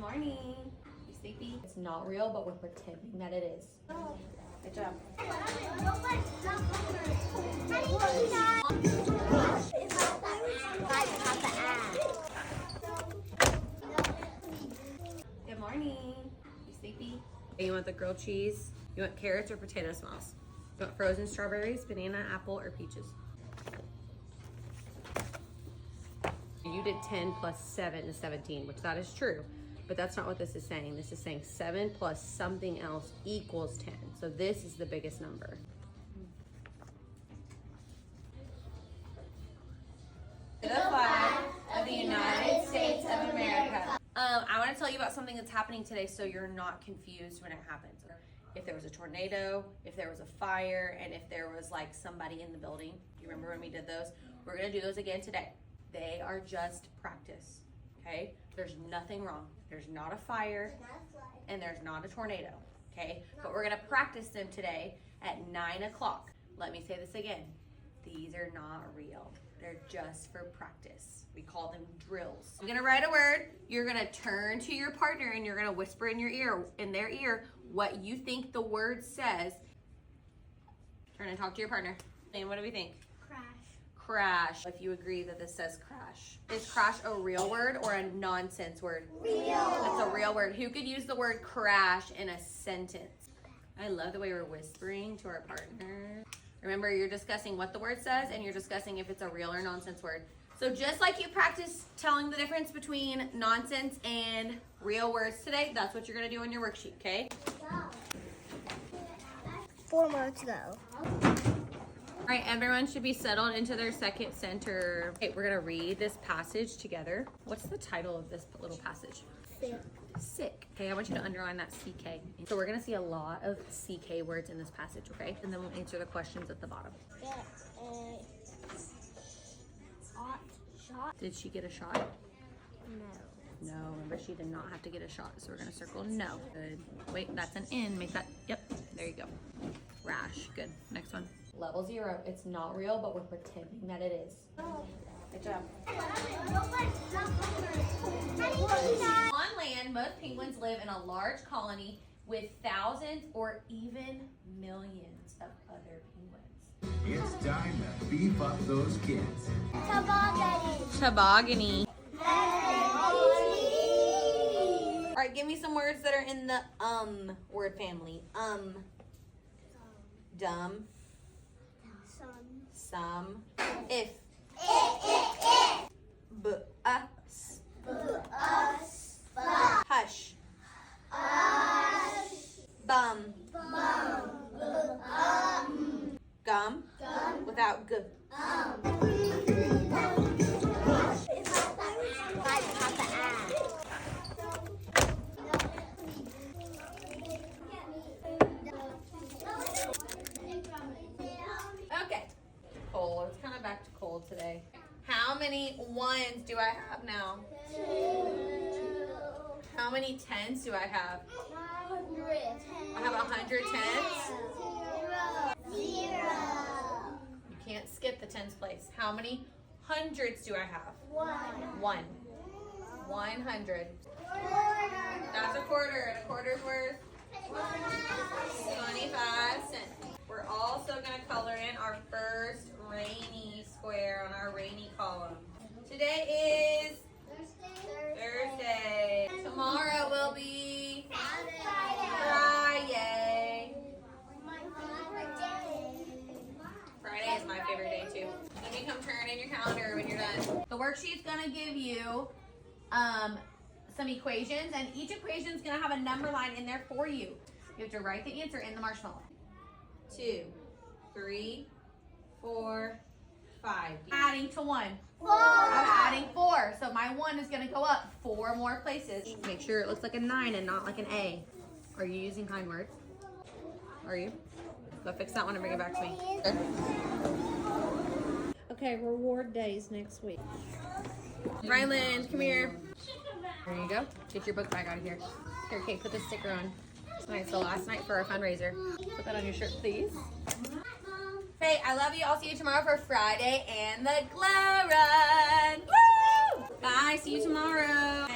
morning. You sleepy? It's not real, but we're pretending that it is. Good job. Good morning. You sleepy? You want the grilled cheese? You want carrots or potato smalls? You want frozen strawberries, banana, apple, or peaches? You did 10 plus 7 is 17, which that is true, but that's not what this is saying. This is saying 7 plus something else equals 10. So this is the biggest number. The flag of the United States of America. I want to tell you about something that's happening today so you're not confused when it happens. If there was a tornado, if there was a fire, and if there was like somebody in the building. Do you remember when we did those? We're going to do those again today. They are just practice, okay? There's nothing wrong. There's not a fire and there's not a tornado, okay? But we're gonna practice them today at 9 o'clock. Let me say this again. These are not real. They're just for practice. We call them drills. I'm gonna write a word. You're gonna turn to your partner and you're gonna whisper in their ear, what you think the word says. Turn and talk to your partner. And what do we think? Crash. If you agree that this says crash. Is crash a real word or a nonsense word? Real. It's a real word. Who could use the word crash in a sentence? I love the way we're whispering to our partner. Remember, you're discussing what the word says and you're discussing if it's a real or nonsense word. So just like you practice telling the difference between nonsense and real words today, that's what you're gonna do on your worksheet, okay? 4 more to go. All right, everyone should be settled into their second center. Okay, we're gonna read this passage together. What's the title of this little passage? Sick. Okay, I want you to underline that CK. So we're gonna see a lot of CK words in this passage, okay? And then we'll answer the questions at the bottom. Shot? Did she get a shot? No. No, remember she did not have to get a shot. So we're gonna circle no. Good. Wait, that's an N. Make that, yep, there you go. Rash, good. Next one. Level 0. It's not real, but we're pretending that it is. Good job. On land, most penguins live in a large colony with thousands or even millions of other penguins. It's time to beef up those kids. Tobogganing. All right, give me some words that are in the word family. Dumb. Some. If. Us. Hush. Bum. Gum. Without g. Okay. Cold. It's kind of back to cold today. How many ones do I have now? 2. How many tens do I have? 100. I have 100 tens. 0. You can't skip the tens place. How many hundreds do I have? 1. 1. 100. That's a quarter. And a quarter's worth 25 cents. We're also going to color in our first rainy square on our rainy column. Today is Thursday. Tomorrow will be Friday. Friday is my favorite day too. You can come turn in your calendar when you're done. The worksheet's gonna give you some equations, and each equation is gonna have a number line in there for you. You have to write the answer in the marshmallow. 2, 3, 4, 5. Adding to 1. 4. I'm adding 4, so my 1 is gonna go up 4 more places. Make sure it looks like a 9 and not like an A. Are you using kind words? Are you? Go fix that one and bring it back to me. Okay, reward days next week. Ryland, come here. There you go. Get your book bag out of here. Here, Kate, put the sticker on. All right, so last night for our fundraiser. Put that on your shirt, please. Hey, I love you. I'll see you tomorrow for Friday and the glow run. Woo! Bye, see you tomorrow.